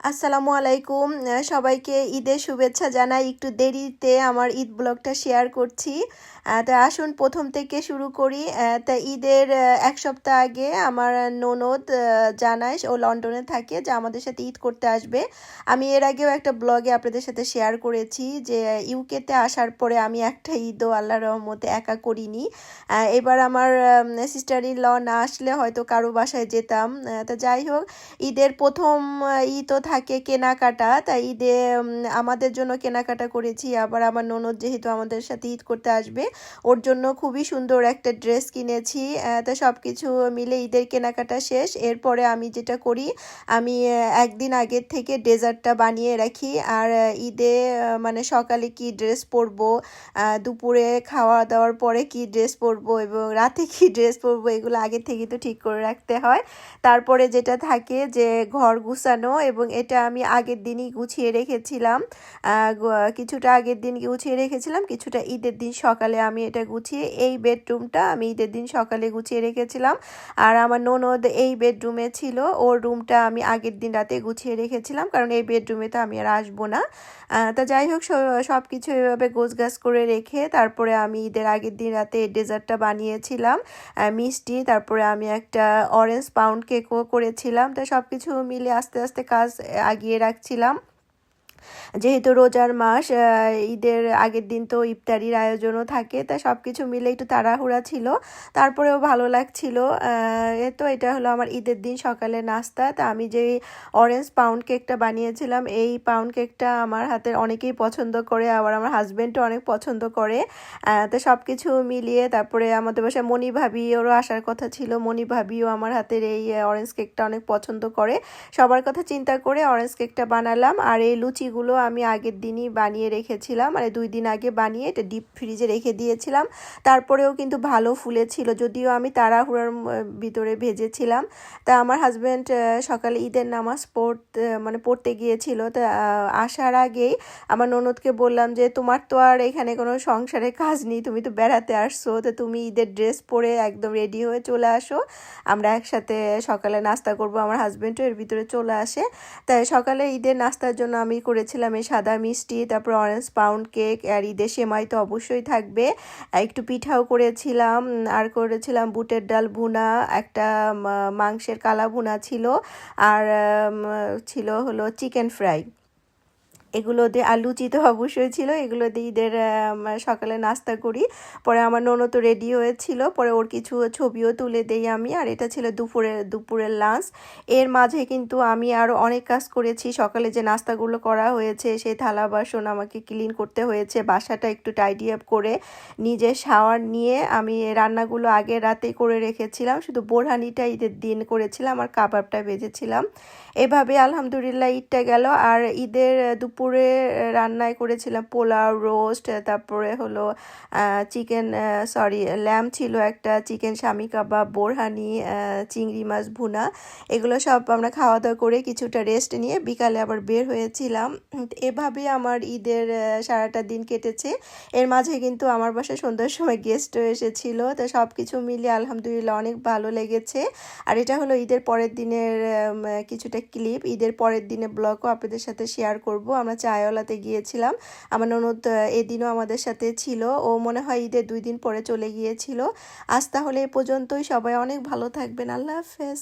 আসসালামু আলাইকুম। সবাইকে ঈদের শুভেচ্ছা জানাই। একটু দেরিতে আমার ঈদ ব্লগটা শেয়ার করছি। তা আসুন প্রথম থেকে শুরু করি। তা ঈদের এক সপ্তাহ আগে আমার ননদ জানায়, ও লন্ডনে থাকে, যে আমাদের সাথে ঈদ করতে আসবে। আমি এর আগেও একটা ব্লগে আপনাদের সাথে শেয়ার করেছি যে ইউকেতে আসার পরে আমি একটা ঈদও আল্লাহর রহমতে একা করিনি। এবার আমার সিস্টার ইন ল না আসলে হয়তো কারো বাসায় যেতাম। তা যাই হোক, ঈদের প্রথম ঈদও থাকে কেনাকাটা, তাই ঈদে আমাদের জন্য কেনাকাটা করেছি। আবার আমার ননদ যেহেতু আমাদের সাথে ঈদ করতে আসবে, ওর জন্য খুবই সুন্দর একটা ড্রেস কিনেছি। তা সব কিছু মিলে ঈদের কেনাকাটা শেষ। এরপরে আমি যেটা করি, আমি একদিন আগের থেকে ডেজার্টটা বানিয়ে রাখি। আর ঈদে মানে সকালে কি ড্রেস পরবো, দুপুরে খাওয়া দাওয়ার পরে কি ড্রেস পরবো এবং রাতে কি ড্রেস পরবো, এগুলো আগে থেকে তো ঠিক করে রাখতে হয়। তারপরে যেটা থাকে যে ঘর গুছানো, এবং এটা আমি আগের দিনই গুছিয়ে রেখেছিলাম। কিছুটা আগের দিন গুছিয়ে রেখেছিলাম, কিছুটা ঈদের দিন সকালে আমি এটা গুছিয়ে, এই বেডরুমটা আমি ঈদের দিন সকালে গুছিয়ে রেখেছিলাম। আর আমার ননদ এই বেডরুমে ছিল, ওর রুমটা আমি আগের দিন রাতে গুছিয়ে রেখেছিলাম, কারণ এই বেডরুমে তো আমি আর আসবো না। তা যাই হোক, সব কিছু এভাবে গোছগাছ করে রেখে তারপরে আমি ঈদের আগের দিন রাতে ডেজার্টটা বানিয়েছিলাম, মিষ্টি। তারপরে আমি একটা অরেঞ্জ পাউন্ড কেকও করেছিলাম। তো সব কিছু মিলে আস্তে আস্তে কাজ আগিয়ে রাখছিলাম। যেহেতু রোজার মাস, ঈদের আগের দিন তো ইফতারির আয়োজনও থাকে, তা সব কিছু মিলে একটু তাড়াহুড়া ছিল, তারপরেও ভালো লাগছিল। তো এটা হলো আমার ঈদের দিন সকালে নাস্তা। তা আমি যে অরেঞ্জ পাউন্ড কেকটা বানিয়েছিলাম, এই পাউন্ড কেকটা আমার হাতের অনেকেই পছন্দ করে, আবার আমার হাজব্যান্ডও অনেক পছন্দ করে। তো সব কিছু মিলিয়ে তারপরে আমাদের বাসায় মনি ভাবি, ওরও আসার কথা ছিল। মনি ভাবিও আমার হাতের এই অরেঞ্জ কেকটা অনেক পছন্দ করে। সবার কথা চিন্তা করে অরেঞ্জ কেকটা বানালাম। আর এই লুচিগুলো আমি আগের দিনই বানিয়ে রেখেছিলাম, মানে 2 দিন আগে বানিয়ে এটা ডিপ ফ্রিজে রেখে দিয়েছিলাম। তারপরেও কিন্তু ভালো ফুলেছিল, যদিও আমি তাড়াহুড়োর ভিতরে ভেজেছিলাম। তা আমার হাজব্যান্ড সকালে ঈদের নামাজ পড়তে গিয়েছিল। তা আসার আগেই আমার ননদকে বললাম যে তোমার তো আর এখানে কোনো সংসারে কাজ নেই, তুমি তো বেড়াতে আসছো, তো তুমি ঈদের ড্রেস পরে একদম রেডি হয়ে চলে আসো, আমরা একসাথে সকালে নাস্তা করব। আমার হাজব্যান্ডও এর ভিতরে চলে আসে। তাই সকালে ঈদের নাস্তার জন্য আমি করেছিলাম এই সাদা মিষ্টি, তারপর অরেঞ্জ পাউন্ড কেক, আর ঈদের সেমাই তো অবশ্যই থাকবে, একটু পিঠাও করেছিলাম, আর করেছিলাম বুটের ডাল ভুনা, একটা মাংসের কালা ভুনা ছিল, আর ছিল হলো চিকেন ফ্রাই। এগুলো দিয়ে, আর লুচি তো অবশ্যই ছিল, এগুলো দিয়ে ঈদের সকালে নাস্তা করি। পরে আমার ননদ তো রেডি হয়েছিল, পরে ওর কিছু ছবিও তুলে দেই আমি। আর এটা ছিল দুপুরের লাঞ্চ। এর মাঝে কিন্তু আমি আরও অনেক কাজ করেছি। সকালে যে নাস্তাগুলো করা হয়েছে, সেই থালা বাসন আমাকে ক্লিন করতে হয়েছে, বাসাটা একটু টাইডি আপ করে নিজে শাওয়ার নিয়ে আমি রান্নাগুলো আগের রাতেই করে রেখেছিলাম, শুধু বোরহানিটা ঈদের দিন করেছিলাম আর কাবাবটা ভেজেছিলাম। এভাবে আলহামদুলিল্লাহ ঈদটা গেল। আর ঈদের দুপুরে রান্নায় করেছিলাম পোলাও, রোস্ট, তারপরে হলো ল্যাম্ব ছিল একটা, চিকেন শামি কাবাব, বোরহানি, চিংড়ি মাছ ভুনা। এগুলো সব আমরা খাওয়া দাওয়া করে কিছুটা রেস্ট নিয়ে বিকালে আবার বের হয়েছিলাম। এভাবে আমার ঈদের সারাটা দিন কেটেছে। এর মাঝে কিন্তু আমার বাসায় সন্ধ্যার সময় গেস্টও এসেছিল। তো সব কিছু মিলিয়ে আলহামদুলিল্লাহ অনেক ভালো লেগেছে। আর এটা হলো ঈদের পরের দিনের কিছুটা ক্লিপ। ঈদের পরের দিনে ব্লগও আপনাদের সাথে শেয়ার করব। আমরা চায়ওয়ালাতে গিয়েছিলাম, আমার ননদ এদিনও আমাদের সাথে ছিল, ও মনে হয় ঈদের 2 দিন পরে চলে গিয়েছিল। আজ তাহলে এ পর্যন্তই, সবাই অনেক ভালো থাকবেন, আল্লাহ হাফেজ।